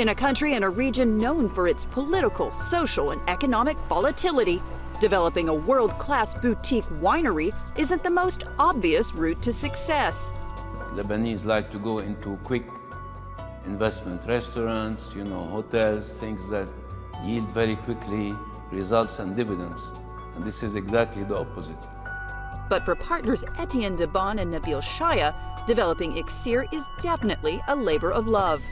In a country and a region known for its political, social, and economic volatility, developing a world-class boutique winery isn't the most obvious route to success. Lebanese like to go into quick investment restaurants, hotels, things that yield very quickly results and dividends. And this is exactly the opposite. But for partners Etienne Debon and Nabil Shaya, developing Iksir is definitely a labor of love.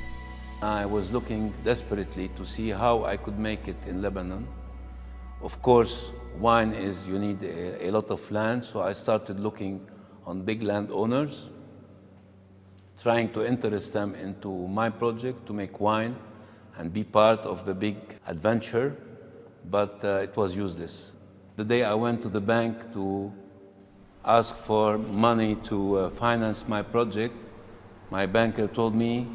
I was looking desperately to see how I could make it in Lebanon. Of course, wine is, you need a lot of land, so I started looking on big landowners, trying to interest them into my project to make wine and be part of the big adventure, but it was useless. The day I went to the bank to ask for money to finance my project, my banker told me,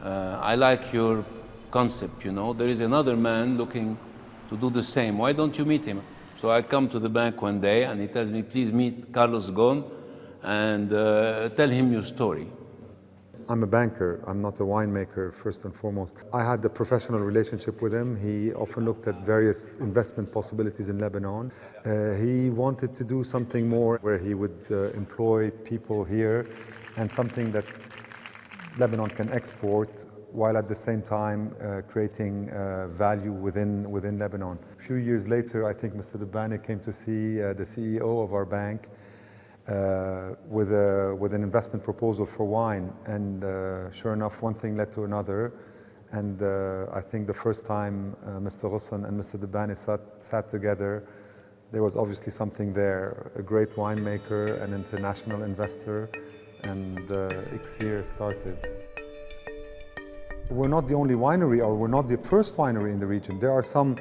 I like your concept, there is another man looking to do the same. Why don't you meet him? So I come to the bank one day and he tells me, please meet Carlos Ghosn and tell him your story. I'm a banker, I'm not a winemaker, first and foremost. I had a professional relationship with him. He often looked at various investment possibilities in Lebanon. He wanted to do something more where he would employ people here and something that Lebanon can export while at the same time creating value within Lebanon. A few years later, I think Mr. Debani came to see the CEO of our bank with an investment proposal for wine, and sure enough, one thing led to another, and I think the first time Mr. Ghosn and Mr. Debani sat together, there was obviously something there, a great winemaker, an international investor, and Iksir started. We're not the only winery, or we're not the first winery in the region. There are some,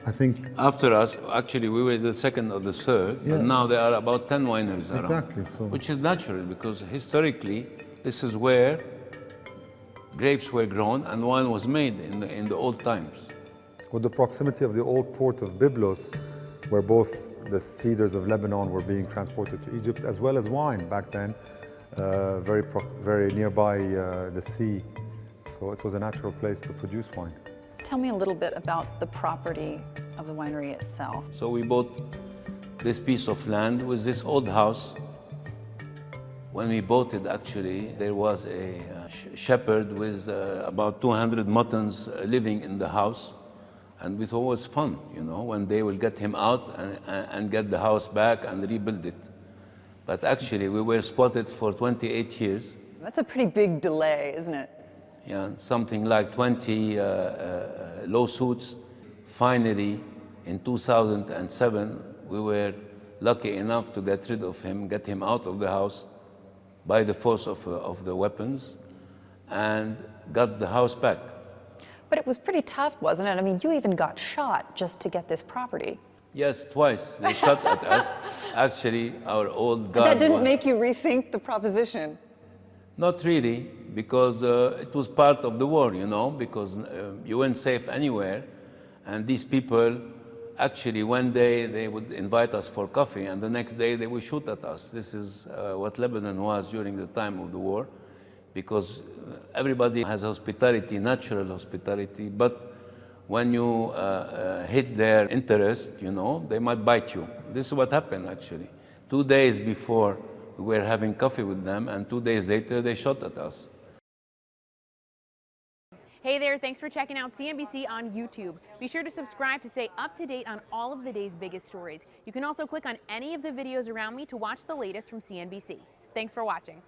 I think... After us, actually, we were the second or the third, Yeah. and now there are about 10 wineries around. Exactly. So. Which is natural, because historically, this is where grapes were grown and wine was made in the old times. With the proximity of the old port of Byblos, where both the cedars of Lebanon were being transported to Egypt, as well as wine back then, very nearby the sea. So it was a natural place to produce wine. Tell me a little bit about the property of the winery itself. So we bought this piece of land with this old house. When we bought it, actually, there was a shepherd with about 200 muttons living in the house. And we thought it was fun, when they will get him out and get the house back and rebuild it. But actually, we were squatted for 28 years. That's a pretty big delay, isn't it? Yeah, something like 20 lawsuits. Finally, in 2007, we were lucky enough to get rid of him, get him out of the house by the force of the weapons, and got the house back. But it was pretty tough, wasn't it? I mean, you even got shot just to get this property. Yes, twice. They shot at us. Actually, our old guard... But that didn't make you rethink the proposition? Not really, because it was part of the war, because you weren't safe anywhere. And these people, actually, one day they would invite us for coffee, and the next day they would shoot at us. This is what Lebanon was during the time of the war, because everybody has hospitality, natural hospitality, but when you hit their interest, they might bite you. This is what happened, actually. 2 days before, we were having coffee with them, and 2 days later, they shot at us. Hey there, thanks for checking out CNBC on YouTube. Be sure to subscribe to stay up to date on all of the day's biggest stories. You can also click on any of the videos around me to watch the latest from CNBC. Thanks for watching.